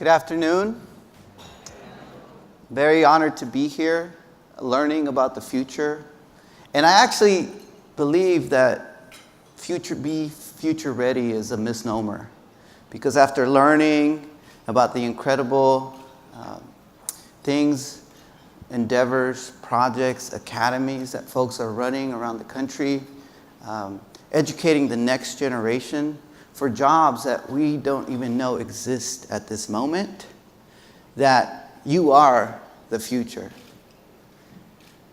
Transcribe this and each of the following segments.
Good afternoon. Very honored to be here, learning about the future. And I actually believe that future ready is a misnomer. Because after learning about the incredible things, endeavors, projects, academies that folks are running around the country, educating the next generation for jobs that we don't even know exist at this moment, that you are the future.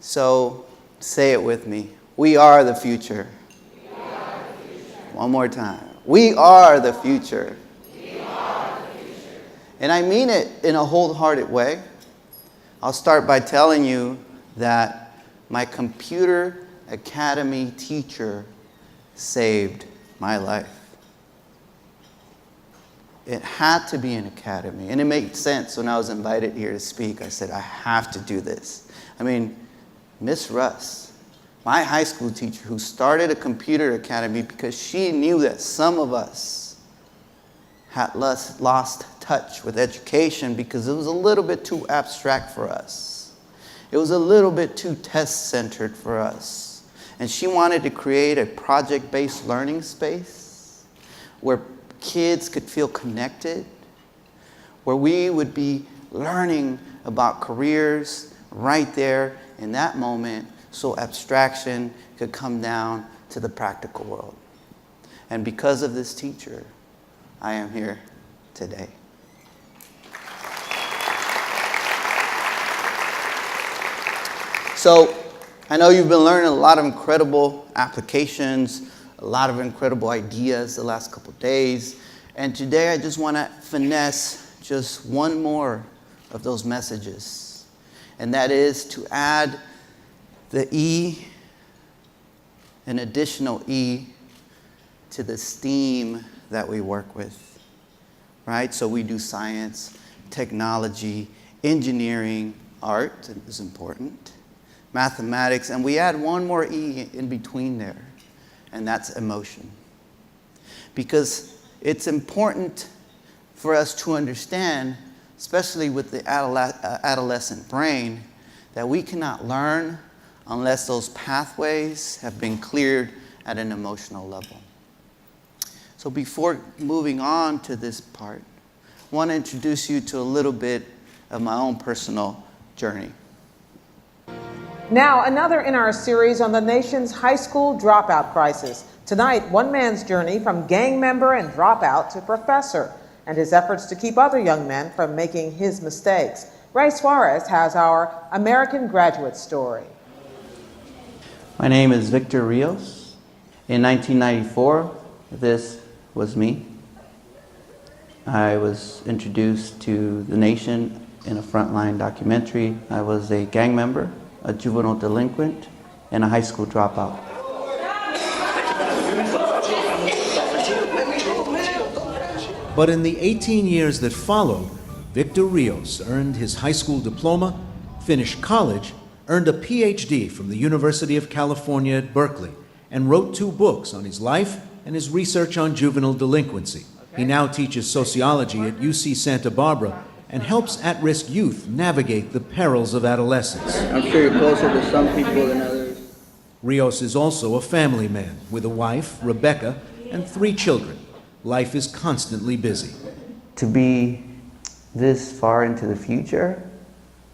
So say it with me. We are the future. We are the future. One more time. We are the future. We are the future. And I mean it in a wholehearted way. I'll start by telling you that my computer academy teacher saved my life. It had to be an academy. And it made sense when I was invited here to speak. I said, I have to do this. I mean, Miss Russ, my high school teacher who started a computer academy because she knew that some of us had lost touch with education because it was a little bit too abstract for us. It was a little bit too test-centered for us. And she wanted to create a project-based learning space where kids could feel connected, where we would be learning about careers right there in that moment so abstraction could come down to the practical world. And because of this teacher, I am here today. So I know you've been learning a lot of incredible applications, a lot of incredible ideas the last couple of days. And today I just want to finesse just one more of those messages. And that is to add the E, an additional E, to the STEAM that we work with. Right? So we do science, technology, engineering, art is important, mathematics, and we add one more E in between there. And that's emotion. Because it's important for us to understand, especially with the adolescent brain, that we cannot learn unless those pathways have been cleared at an emotional level. So before moving on to this part, I want to introduce you to a little bit of my own personal journey. Now, another in our series on the nation's high school dropout crisis. Tonight, one man's journey from gang member and dropout to professor, and his efforts to keep other young men from making his mistakes. Ray Suarez has our American graduate story. My name is Victor Rios. In 1994, this was me. I was introduced to the nation in a Frontline documentary. I was a gang member, a juvenile delinquent, and a high school dropout. But in the 18 years that followed, Victor Rios earned his high school diploma, finished college, earned a PhD from the University of California at Berkeley, and wrote 2 books on his life and his research on juvenile delinquency. He now teaches sociology at UC Santa Barbara and helps at-risk youth navigate the perils of adolescence. I'm sure you're closer to some people than others. Rios is also a family man with a wife, Rebecca, and 3 children. Life is constantly busy. To be this far into the future,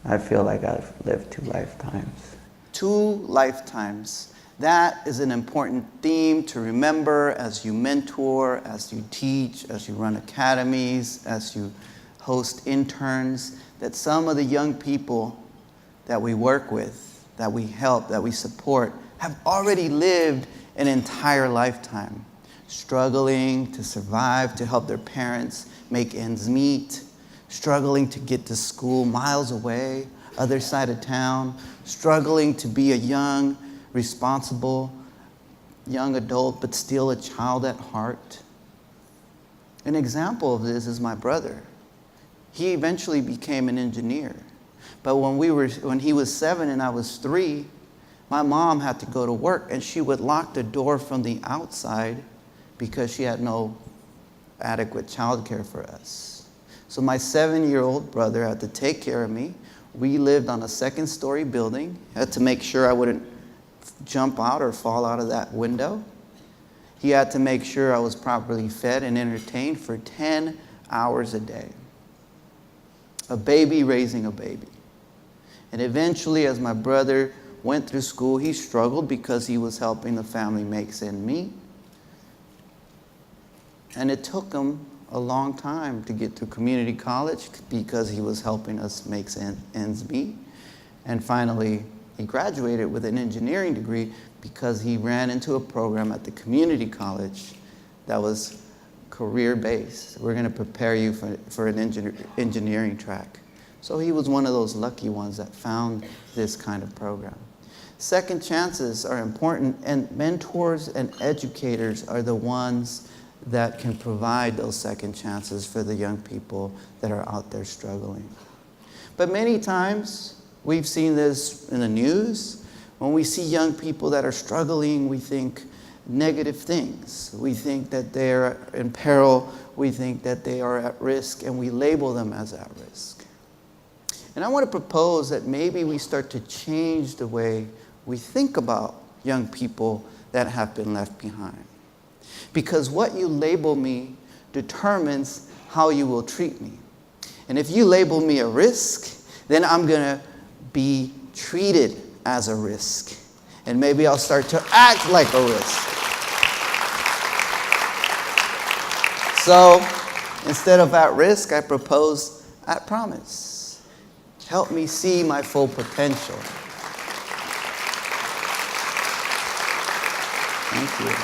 I feel like I've lived 2 lifetimes. 2 lifetimes. That is an important theme to remember as you mentor, as you teach, as you run academies, as you host interns, that some of the young people that we work with, that we help, that we support, have already lived an entire lifetime, struggling to survive, to help their parents make ends meet, struggling to get to school miles away, other side of town, struggling to be a young, responsible young adult, but still a child at heart. An example of this is my brother. He eventually became an engineer. But when he was 7 and I was 3, my mom had to go to work, and she would lock the door from the outside because she had no adequate childcare for us. So my 7-year-old brother had to take care of me. We lived on a second-story building. I had to make sure I wouldn't jump out or fall out of that window. He had to make sure I was properly fed and entertained for 10 hours a day. A baby raising a baby. And eventually, as my brother went through school, he struggled because he was helping the family make ends meet. And it took him a long time to get through community college because he was helping us make ends meet. And finally, he graduated with an engineering degree because he ran into a program at the community college that was career-based. We're going to prepare you for an engineering track. So he was one of those lucky ones that found this kind of program. Second chances are important, and mentors and educators are the ones that can provide those second chances for the young people that are out there struggling. But many times, we've seen this in the news. When we see young people that are struggling, we think negative things. We think that they are in peril. We think that they are at risk, and we label them as at risk. And I want to propose that maybe we start to change the way we think about young people that have been left behind. Because what you label me determines how you will treat me. And if you label me a risk, then I'm going to be treated as a risk. And maybe I'll start to act like a risk. So instead of at risk, I propose at promise. Help me see my full potential. Thank you.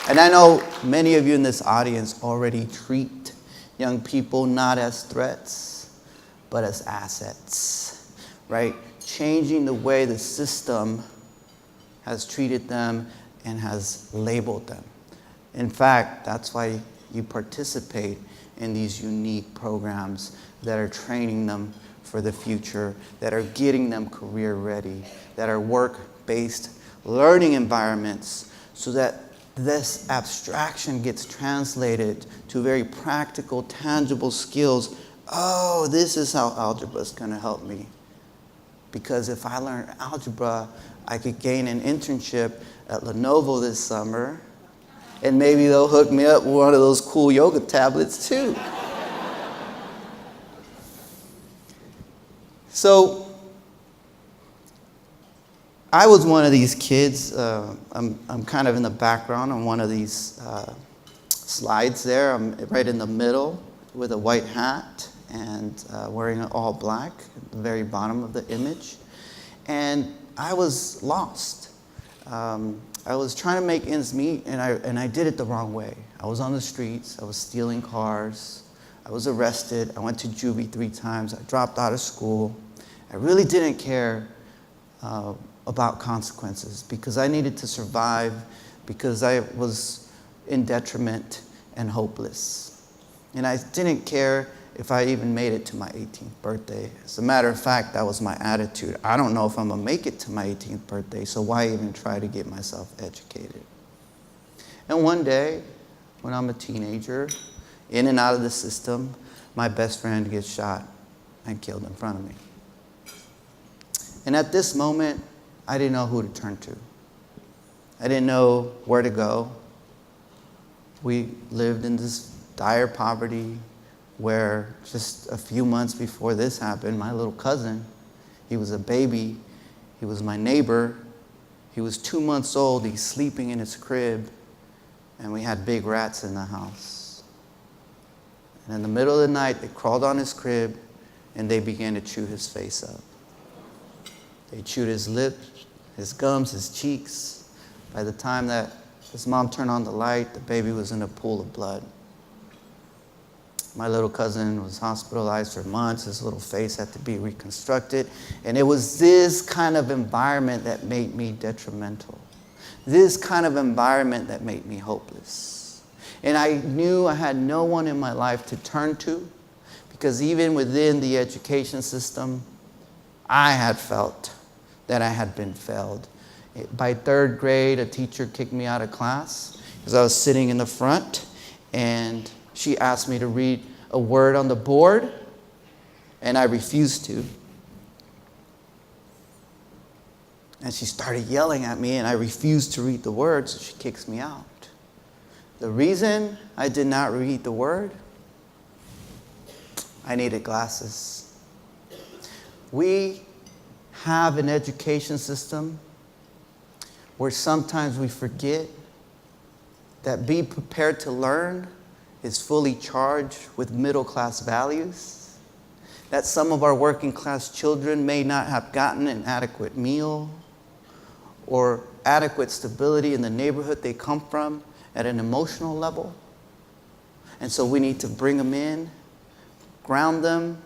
And I know many of you in this audience already treat young people not as threats, but as assets, right? Changing the way the system has treated them and has labeled them. In fact, that's why you participate in these unique programs that are training them for the future, that are getting them career ready, that are work-based learning environments, so that this abstraction gets translated to very practical, tangible skills. Oh, this is how algebra is going to help me. Because if I learn algebra, I could gain an internship at Lenovo this summer, and maybe they'll hook me up with one of those cool yoga tablets too. So, I was one of these kids. I'm kind of in the background on one of these slides there. I'm right in the middle with a white hat and wearing all black at the very bottom of the image. And I was lost. I was trying to make ends meet, and I did it the wrong way. I was on the streets. I was stealing cars. I was arrested. I went to juvie 3 times. I dropped out of school. I really didn't care about consequences because I needed to survive, because I was in detriment and hopeless. And I didn't care if I even made it to my 18th birthday. As a matter of fact, that was my attitude. I don't know if I'm going to make it to my 18th birthday, so why even try to get myself educated? And one day, when I'm a teenager, in and out of the system, my best friend gets shot and killed in front of me. And at this moment, I didn't know who to turn to. I didn't know where to go. We lived in this dire poverty where just a few months before this happened, my little cousin, he was a baby, he was my neighbor, he was 2 months old, he's sleeping in his crib, and we had big rats in the house. And in the middle of the night, they crawled on his crib and they began to chew his face up. They chewed his lips, his gums, his cheeks. By the time that his mom turned on the light, the baby was in a pool of blood. My little cousin was hospitalized for months. His little face had to be reconstructed. And it was this kind of environment that made me detrimental. This kind of environment that made me hopeless. And I knew I had no one in my life to turn to, because even within the education system, I had felt that I had been failed. By 3rd grade, a teacher kicked me out of class because I was sitting in the front, and she asked me to read a word on the board, and I refused to. And she started yelling at me, and I refused to read the word, so she kicks me out. The reason I did not read the word, I needed glasses. We have an education system where sometimes we forget that be prepared to learn is fully charged with middle-class values, that some of our working-class children may not have gotten an adequate meal or adequate stability in the neighborhood they come from at an emotional level. And so we need to bring them in, ground them,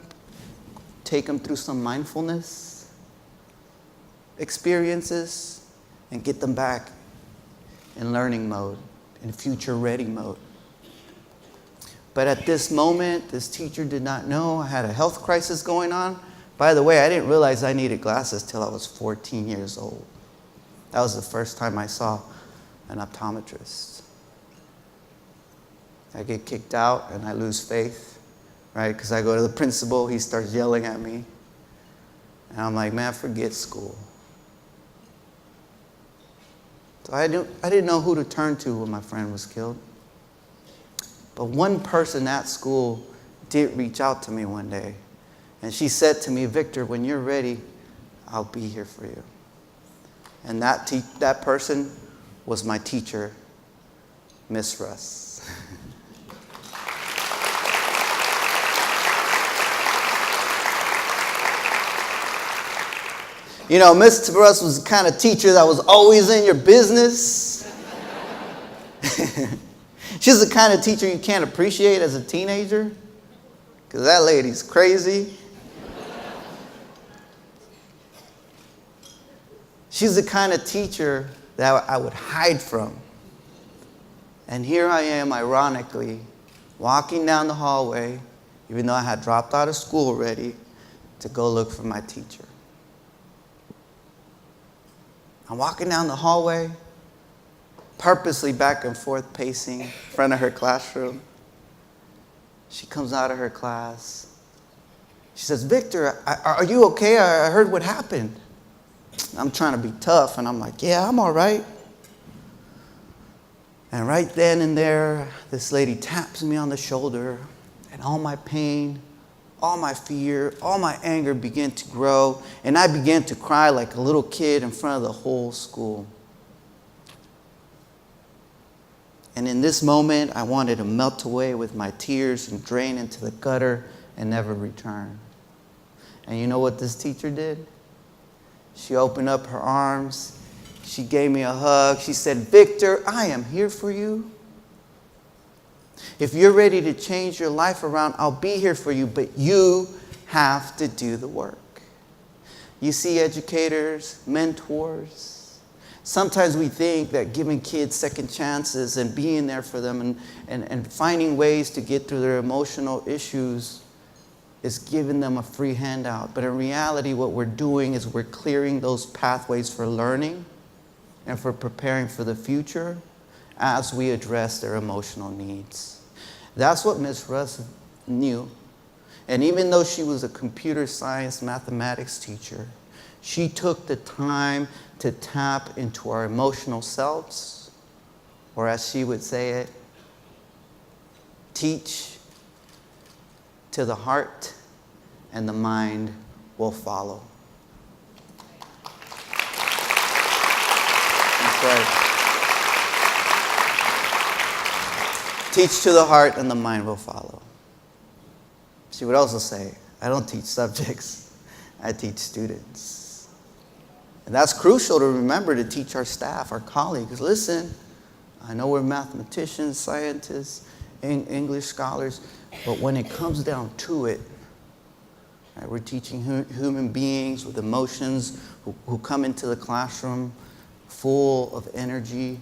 take them through some mindfulness experiences, and get them back in learning mode, in future-ready mode. But at this moment, this teacher did not know I had a health crisis going on. By the way, I didn't realize I needed glasses till I was 14 years old. That was the first time I saw an optometrist. I get kicked out and I lose faith, right? Because I go to the principal, he starts yelling at me. And I'm like, man, forget school. So I didn't know who to turn to when my friend was killed. But one person at school did reach out to me one day. And she said to me, Victor, when you're ready, I'll be here for you. And that person was my teacher, Miss Russ. You know, Miss Russ was the kind of teacher that was always in your business. She's the kind of teacher you can't appreciate as a teenager, because that lady's crazy. She's the kind of teacher that I would hide from. And here I am, ironically, walking down the hallway, even though I had dropped out of school already, to go look for my teacher. I'm walking down the hallway, purposely back and forth pacing in front of her classroom. She comes out of her class. She says, Victor, are you okay? I heard what happened. I'm trying to be tough, and I'm like, yeah, I'm all right. And right then and there, this lady taps me on the shoulder, and all my pain, all my fear, all my anger began to grow, and I began to cry like a little kid in front of the whole school. And in this moment, I wanted to melt away with my tears and drain into the gutter and never return. And you know what this teacher did? She opened up her arms. She gave me a hug. She said, Victor, I am here for you. If you're ready to change your life around, I'll be here for you, but you have to do the work. You see, educators, mentors, sometimes we think that giving kids second chances and being there for them and finding ways to get through their emotional issues is giving them a free handout. But in reality, what we're doing is we're clearing those pathways for learning and for preparing for the future as we address their emotional needs. That's what Ms. Russ knew. And even though she was a computer science mathematics teacher, she took the time to tap into our emotional selves, or as she would say it, teach to the heart, and the mind will follow. That's right. Teach to the heart, and the mind will follow. She would also say, I don't teach subjects, I teach students. And that's crucial to remember, to teach our staff, our colleagues. Listen, I know we're mathematicians, scientists, English scholars, but when it comes down to it, right, we're teaching human beings with emotions who come into the classroom full of energy,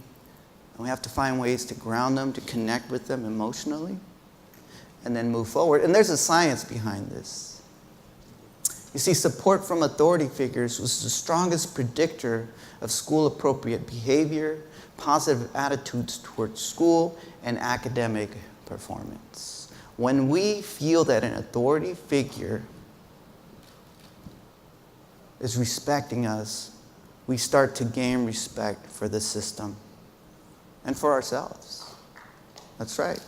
and we have to find ways to ground them, to connect with them emotionally, and then move forward. And there's a science behind this. You see, support from authority figures was the strongest predictor of school-appropriate behavior, positive attitudes towards school, and academic performance. when we feel that an authority figure is respecting us, we start to gain respect for the system and for ourselves. That's right.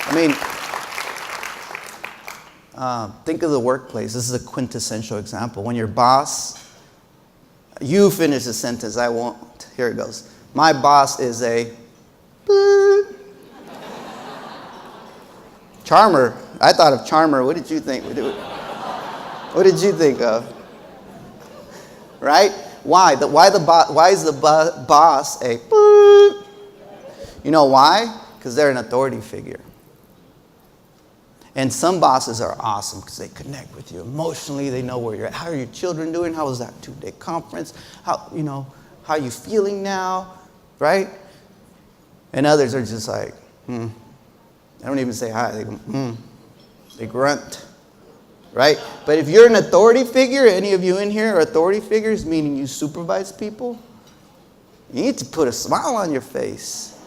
I mean, think of the workplace. This is a quintessential example. When your boss, you finish the sentence, I won't. Here it goes. My boss is a Charmer. I thought of Charmer. What did you think? What did you think of? Right? Why? Why is the boss a boop? You know why? Because they're an authority figure. And some bosses are awesome because they connect with you emotionally. They know where you're at. How are your children doing? How was that 2-day conference? How are you feeling now? Right? And others are just like, They don't even say hi. They go, They grunt. Right? But if you're an authority figure, any of you in here are authority figures, meaning you supervise people, you need to put a smile on your face.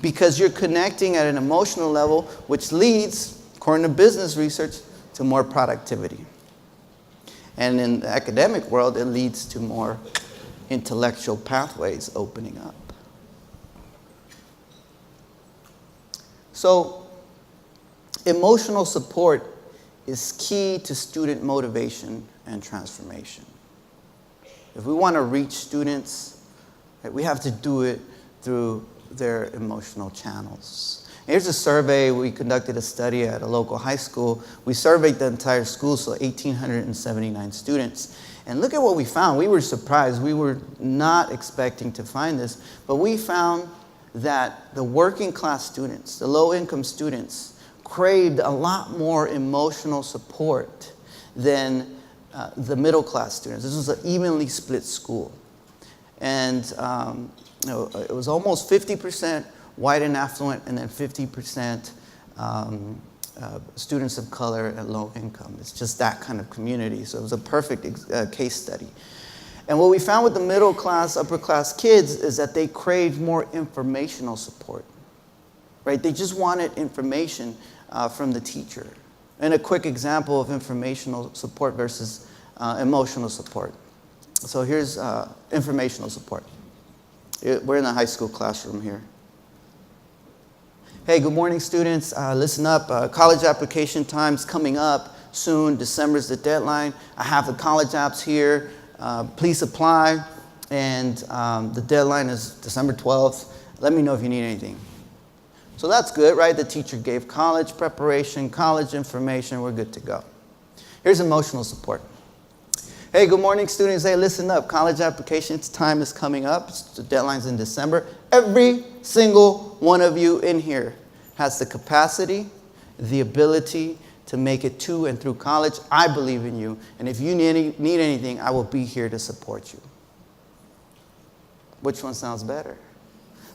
Because you're connecting at an emotional level, which leads, according to business research, to more productivity. And in the academic world, it leads to more intellectual pathways opening up. So, emotional support is key to student motivation and transformation. If we want to reach students, right, we have to do it through their emotional channels. Here's a survey. We conducted a study at a local high school. We surveyed the entire school, so 1,879 students. And look at what we found. We were surprised. We were not expecting to find this, but we found that the working class students, the low-income students, craved a lot more emotional support than the middle class students. This was an evenly split school. And it was almost 50% white and affluent, and then 50% students of color and low income. It's just that kind of community. So it was a perfect case study. And what we found with the middle class, upper class kids is that they craved more informational support. Right? They just wanted information from the teacher. And a quick example of informational support versus emotional support. So here's informational support. We're in the high school classroom here. Hey, good morning, students. Listen up. College application time's coming up soon. December's the deadline. I have the college apps here. Please apply. And the deadline is December 12th. Let me know if you need anything. So that's good, right? The teacher gave college preparation, college information. We're good to go. Here's emotional support. Hey, good morning, students. Hey, listen up. College applications time is coming up. The deadline's in December. Every single one of you in here has the capacity, the ability to make it to and through college. I believe in you. And if you need anything, I will be here to support you. Which one sounds better?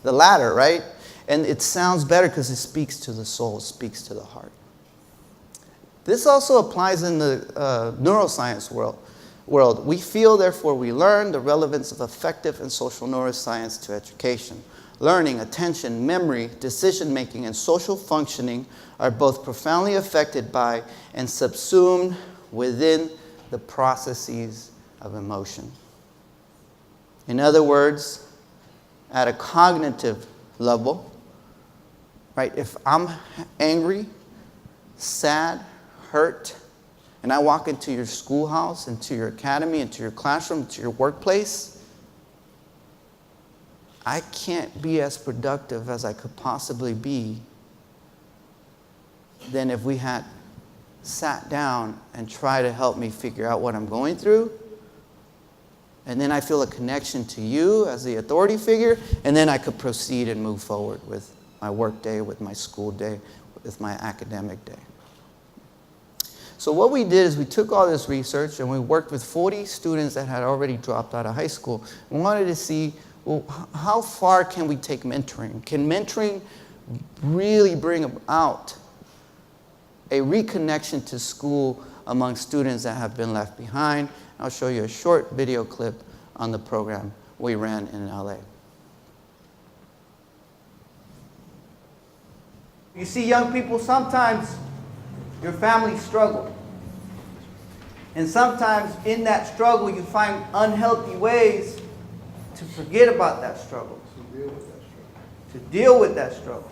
The latter, right? And it sounds better because it speaks to the soul, it speaks to the heart. This also applies in the neuroscience world. We feel, therefore we learn the relevance of effective and social neuroscience to education. Learning, attention, memory, decision-making, and social functioning are both profoundly affected by and subsumed within the processes of emotion. In other words, at a cognitive level, right, if I'm angry, sad, hurt, and I walk into your schoolhouse, into your academy, into your classroom, into your workplace, I can't be as productive as I could possibly be than if we had sat down and tried to help me figure out what I'm going through. And then I feel a connection to you as the authority figure, and then I could proceed and move forward with my work day, with my school day, with my academic day. So what we did is we took all this research and we worked with 40 students that had already dropped out of high school. We wanted to see, well, how far can we take mentoring? Can mentoring really bring about a reconnection to school among students that have been left behind? I'll show you a short video clip on the program we ran in LA. You see, young people, sometimes your family struggle. And sometimes in that struggle, you find unhealthy ways to forget about that struggle. To deal with that struggle.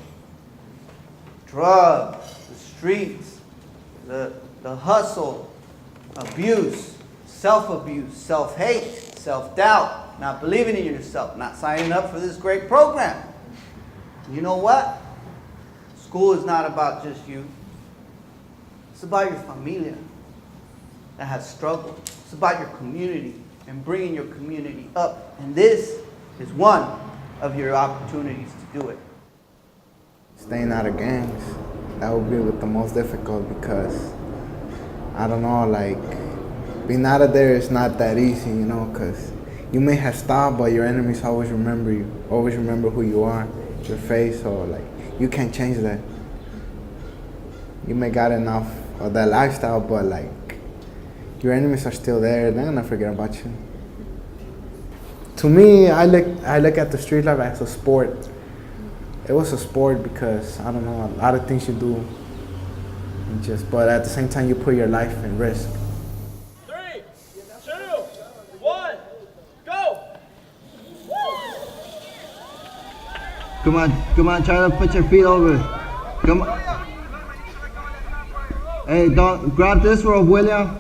Drugs, the streets, the hustle, abuse, self-abuse, self-hate, self-doubt, not believing in yourself, not signing up for this great program. You know what? School is not about just you. It's about your familia that has struggled. It's about your community and bringing your community up. And this is one of your opportunities to do it. Staying out of gangs, that would be the most difficult because, I don't know, like, being out of there is not that easy, you know, because you may have stopped, but your enemies always remember you, always remember who you are, your face, or like, you can't change that. You may got enough of that lifestyle, but like, your enemies are still there, they're gonna forget about you. To me, I look at the street life as a sport. It was a sport because, I don't know, a lot of things you do, but at the same time, you put your life in risk. 3, 2, 1, go! Come on, try to put your feet over. Come on. Hey, don't grab this rope, William.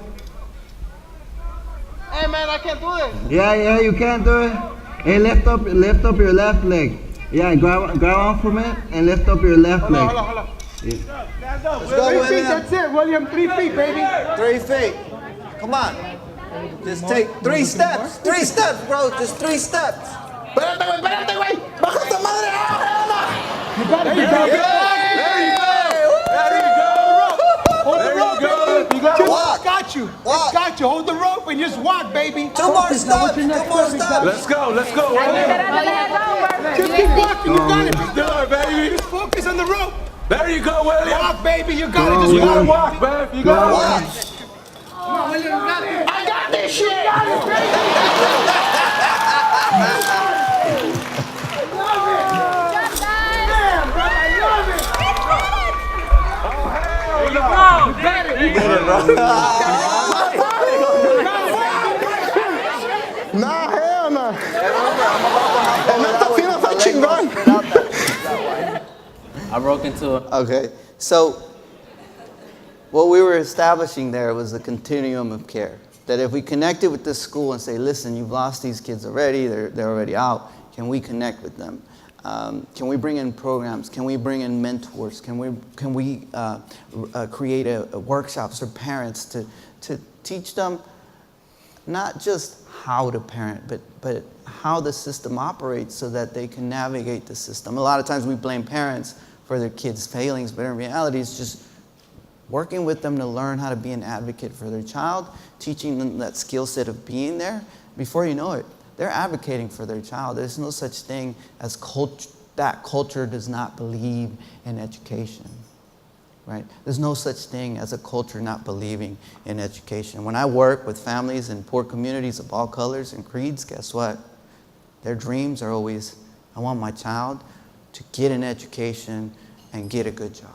Hey man, I can't do it. Yeah, you can do it. Hey, lift up your left leg. Yeah, grab on from it and lift up your left leg. Hold on. Yeah. Stand up. Let's go, 3 feet, William. that's it, William. 3 feet, baby. 3 feet. Come on. Just take 3 steps. 3 steps, bro. Just 3 steps. Espérate, güey. Baja esta madre. You got it. There you go. Walk. Got you. Walk. Got you. Hold the rope and just walk, baby. 2 more steps. 2 more steps. Let's go. Just keep walking. You got it. Just do it, baby. Just focus on the rope. There you go, William. Walk, baby. You got it. Just William. walk, babe. You got it. Walk. Come on, William. You got it. I got this shit. Nah, hell no. En esta fila fue chingón. I broke into it. Okay, so what we were establishing there was a continuum of care. That if we connected with this school and say, listen, you've lost these kids already, they're already out, can we connect with them? Can we bring in programs? Can we bring in mentors? Can we create workshops for parents to teach them not just how to parent, but how the system operates so that they can navigate the system. A lot of times we blame parents for their kids' failings, but in reality it's just working with them to learn how to be an advocate for their child, teaching them that skill set of being there. Before you know it, they're advocating for their child. There's no such thing as that culture does not believe in education, right? There's no such thing as a culture not believing in education. When I work with families in poor communities of all colors and creeds, guess what? Their dreams are always, I want my child to get an education and get a good job.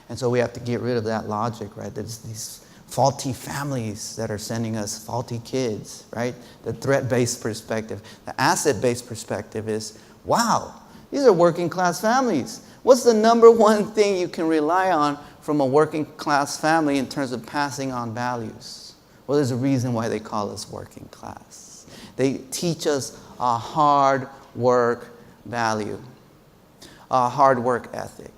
And so we have to get rid of that logic, right? There's these faulty families that are sending us faulty kids, right? The threat-based perspective. The asset-based perspective is, wow, these are working class families. What's the number one thing you can rely on from a working class family in terms of passing on values? Well, there's a reason why they call us working class. They teach us a hard work value, a hard work ethic.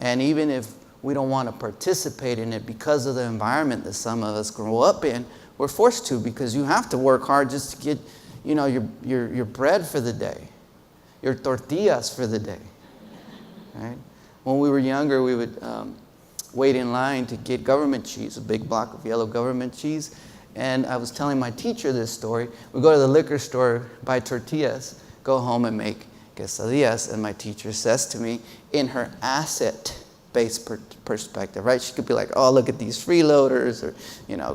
And even if we don't want to participate in it because of the environment that some of us grow up in, we're forced to, because you have to work hard just to get, your bread for the day, your tortillas for the day, right? When we were younger, we would wait in line to get government cheese, a big block of yellow government cheese. And I was telling my teacher this story. We go to the liquor store, buy tortillas, go home and make quesadillas. And my teacher says to me, in her asset-based perspective, right? She could be like, oh, look at these freeloaders, or,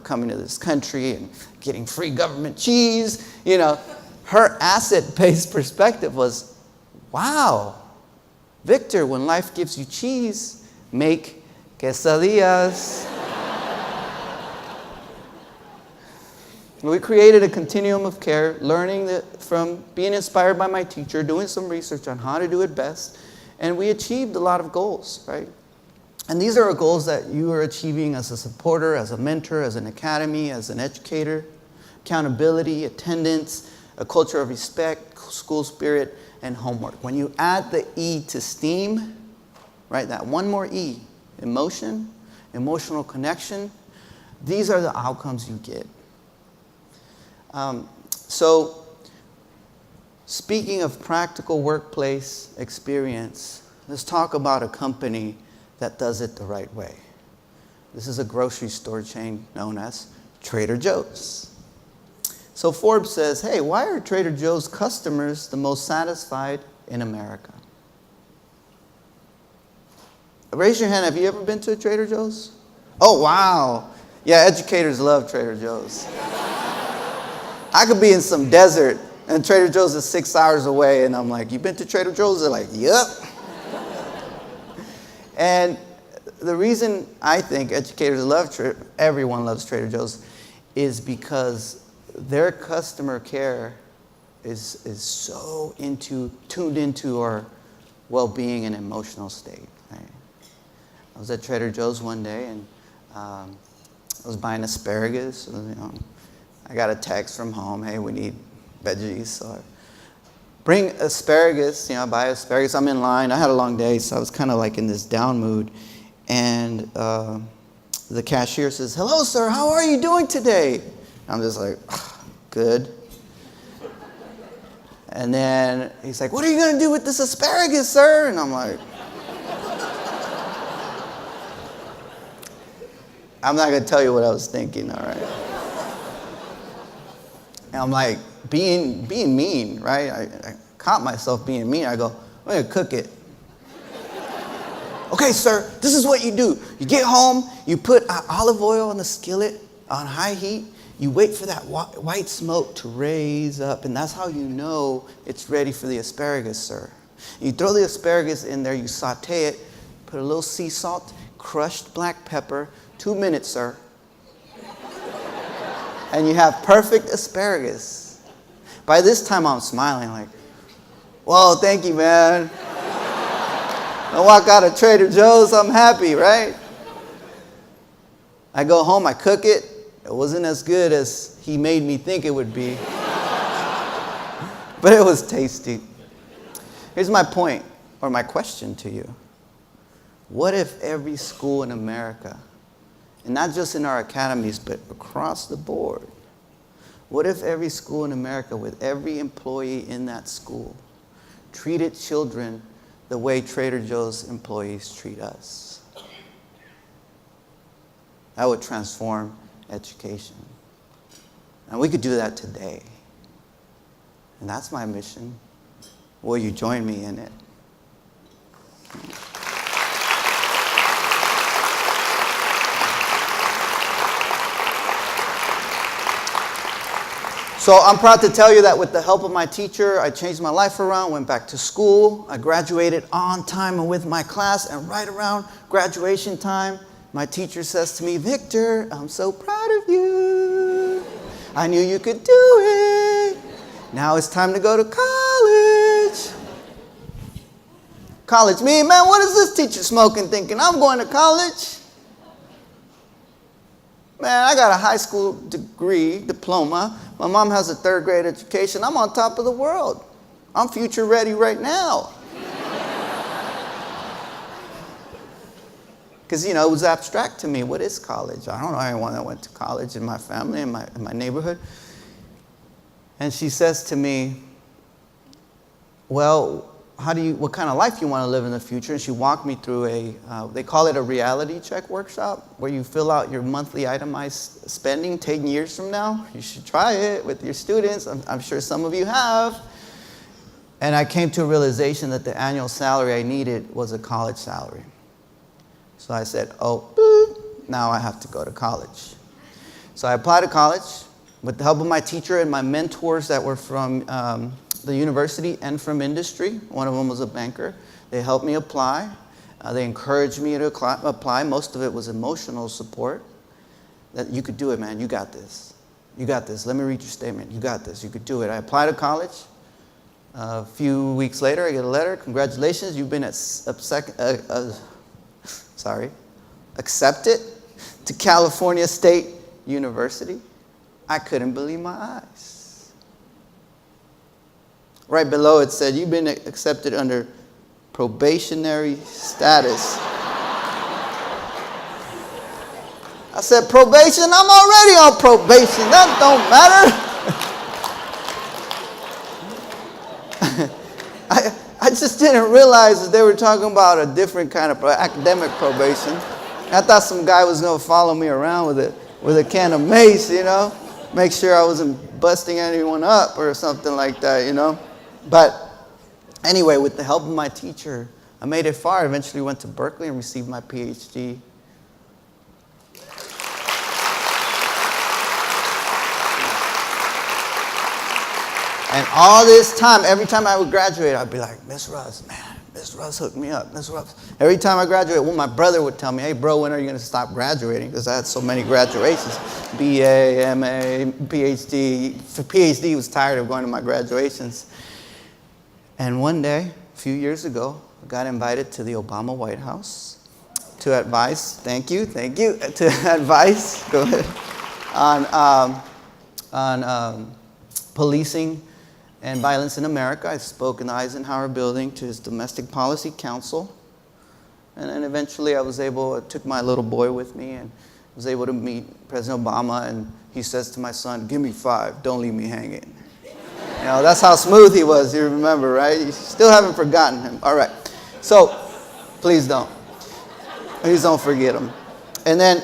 coming to this country and getting free government cheese. Her asset-based perspective was, wow, Victor, when life gives you cheese, make quesadillas. We created a continuum of care, learning from being inspired by my teacher, doing some research on how to do it best, and we achieved a lot of goals, right? And these are goals that you are achieving as a supporter, as a mentor, as an academy, as an educator. Accountability, attendance, a culture of respect, school spirit, and homework. When you add the E to STEAM, right, that one more E, emotion, emotional connection, these are the outcomes you get. So, speaking of practical workplace experience, let's talk about a company that does it the right way. This is a grocery store chain known as Trader Joe's. So Forbes says, hey, why are Trader Joe's customers the most satisfied in America? Raise your hand, have you ever been to a Trader Joe's? Oh, wow. Yeah, educators love Trader Joe's. I could be in some desert and Trader Joe's is 6 hours away and I'm like, you been to Trader Joe's? They're like, yep. And the reason I think educators love everyone loves Trader Joe's is because their customer care is so tuned into our well-being and emotional state. Right? I was at Trader Joe's one day and I was buying asparagus. I got a text from home, hey, we need veggies. So I bring asparagus, I buy asparagus. I'm in line. I had a long day, so I was kind of like in this down mood. And the cashier says, hello, sir, how are you doing today? I'm just like, good. And then he's like, what are you going to do with this asparagus, sir? And I'm like, I'm not going to tell you what I was thinking, all right? And I'm like, being mean, right? I caught myself being mean. I go, I'm going to cook it. Okay, sir, this is what you do. You get home, you put olive oil on the skillet on high heat. You wait for that white smoke to raise up, and that's how you know it's ready for the asparagus, sir. You throw the asparagus in there, you saute it, put a little sea salt, crushed black pepper, 2 minutes, sir. And you have perfect asparagus. By this time, I'm smiling like, whoa, thank you, man. I walk out of Trader Joe's, I'm happy, right? I go home, I cook it. It wasn't as good as he made me think it would be. But it was tasty. Here's my point, or my question to you. What if every school in America, and not just in our academies, but across the board, what if every school in America, with every employee in that school, treated children the way Trader Joe's employees treat us? That would transform education. And we could do that today. And that's my mission. Will you join me in it? So I'm proud to tell you that with the help of my teacher, I changed my life around, went back to school. I graduated on time and with my class, and right around graduation time, my teacher says to me, Victor, I'm so proud of you. I knew you could do it. Now it's time to go to college. College, me, man, what is this teacher smoking thinking? I'm going to college. Man, I got a high school diploma. My mom has a 3rd grade education. I'm on top of the world. I'm future ready right now. Because, it was abstract to me. What is college? I don't know anyone that went to college in my family, in my neighborhood. And she says to me, well, what kind of life you want to live in the future? And she walked me through they call it a reality check workshop, where you fill out your monthly itemized spending 10 years from now. You should try it with your students. I'm sure some of you have. And I came to a realization that the annual salary I needed was a college salary. So I said, now I have to go to college. So I applied to college with the help of my teacher and my mentors that were from the university and from industry. One of them was a banker. They helped me apply. They encouraged me to apply. Most of it was emotional support. That you could do it, man. You got this. You got this. Let me read your statement. You got this. You could do it. I applied to college. A few weeks later, I get a letter. Congratulations, you've been accepted to California State University. I couldn't believe my eyes. Right below it said, you've been accepted under probationary status. I said, probation? I'm already on probation. That don't matter. I just didn't realize that they were talking about a different kind of academic probation. I thought some guy was going to follow me around with a can of mace, you know, make sure I wasn't busting anyone up or something like that, you know. But anyway, with the help of my teacher, I made it far. I eventually went to Berkeley and received my PhD. And all this time, every time I would graduate, I'd be like, Miss Russ, man, Miss Russ hooked me up, Miss Russ. Every time I graduate, well, my brother would tell me, hey, bro, when are you going to stop graduating? Because I had so many graduations. BA, MA, PhD. For PhD, was tired of going to my graduations. And one day, a few years ago, I got invited to the Obama White House to advise, thank you, to advise, go ahead, on policing and violence in America. I spoke in the Eisenhower building to his domestic policy council. And then eventually I took my little boy with me and was able to meet President Obama. And he says to my son, give me 5, don't leave me hanging. You know, that's how smooth he was, you remember, right? You still haven't forgotten him. All right. So, please don't. Please don't forget him. And then,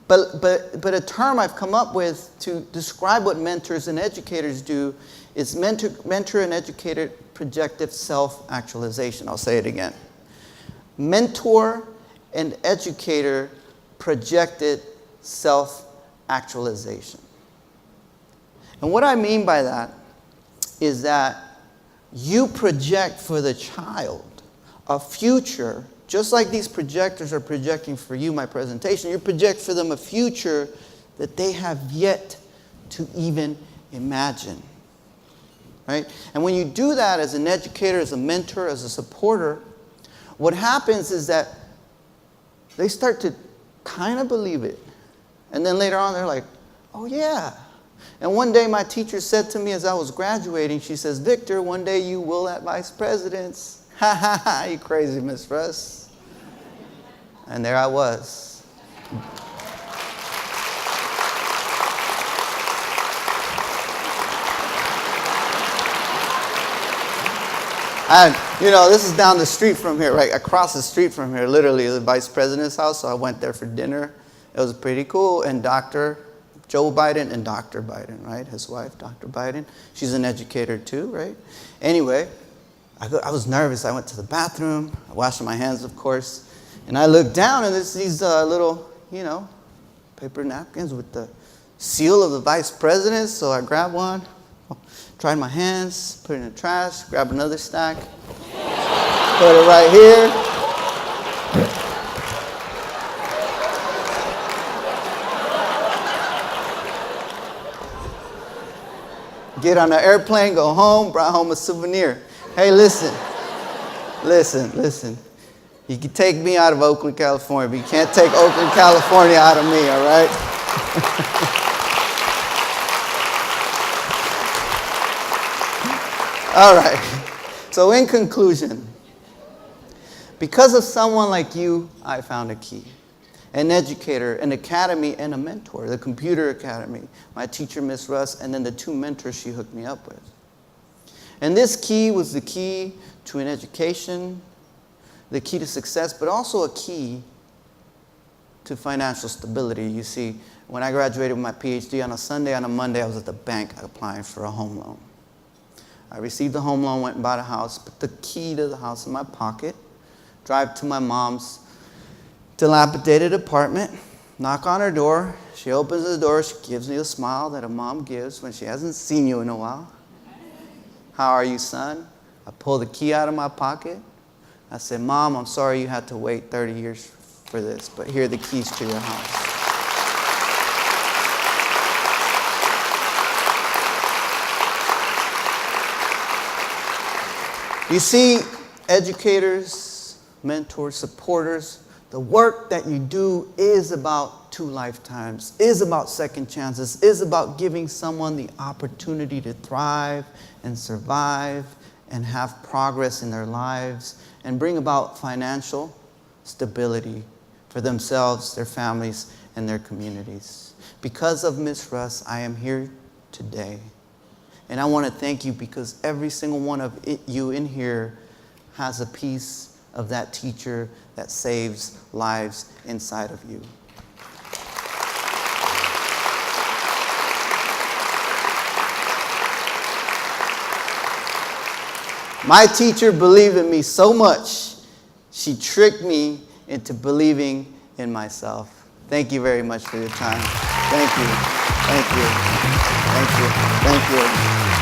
But a term I've come up with to describe what mentors and educators do is mentor and educator projective self-actualization. I'll say it again. Mentor and educator projected self-actualization. And what I mean by that is that you project for the child a future. Just like these projectors are projecting for you my presentation, you project for them a future that they have yet to even imagine. Right? And when you do that as an educator, as a mentor, as a supporter, what happens is that they start to kind of believe it. And then later on they're like, oh yeah. And one day my teacher said to me as I was graduating, she says, Victor, one day you will at vice presidents. Ha ha ha, you crazy, Miss Russ. And there I was. And, you know, this is down the street from here, right? Across the street from here, literally, the vice president's house. So I went there for dinner. It was pretty cool. And Dr. Joe Biden and Dr. Biden, right? His wife, Dr. Biden. She's an educator too, right? Anyway, I was nervous. I went to the bathroom. I washed my hands, of course. And I looked down, and there's these little, you know, paper napkins with the seal of the vice president. So I grabbed one, dried my hands, put it in the trash, grabbed another stack, put it right here. Get on an airplane, go home, brought home a souvenir. Hey, listen. You can take me out of Oakland, California, but you can't take Oakland, California out of me, all right? All right. So in conclusion, because of someone like you, I found a key. An educator, an academy, and a mentor, the computer academy, my teacher, Miss Russ, and then the 2 mentors she hooked me up with. And this key was the key to an education, the key to success, but also a key to financial stability. You see, when I graduated with my PhD on a Sunday, on a Monday, I was at the bank applying for a home loan. I received a home loan, went and bought a house, put the key to the house in my pocket, drive to my mom's dilapidated apartment, knock on her door. She opens the door. She gives me a smile that a mom gives when she hasn't seen you in a while. How are you, son? I pulled the key out of my pocket. I said, Mom, I'm sorry you had to wait 30 years for this, but here are the keys to your house. You see, educators, mentors, supporters, the work that you do is about 2 lifetimes, is about second chances, is about giving someone the opportunity to thrive and survive and have progress in their lives and bring about financial stability for themselves, their families, and their communities. Because of Ms. Russ, I am here today. And I want to thank you because every single one of you in here has a piece of that teacher that saves lives inside of you. My teacher believed in me so much, she tricked me into believing in myself. Thank you very much for your time. Thank you. Thank you. Thank you. Thank you.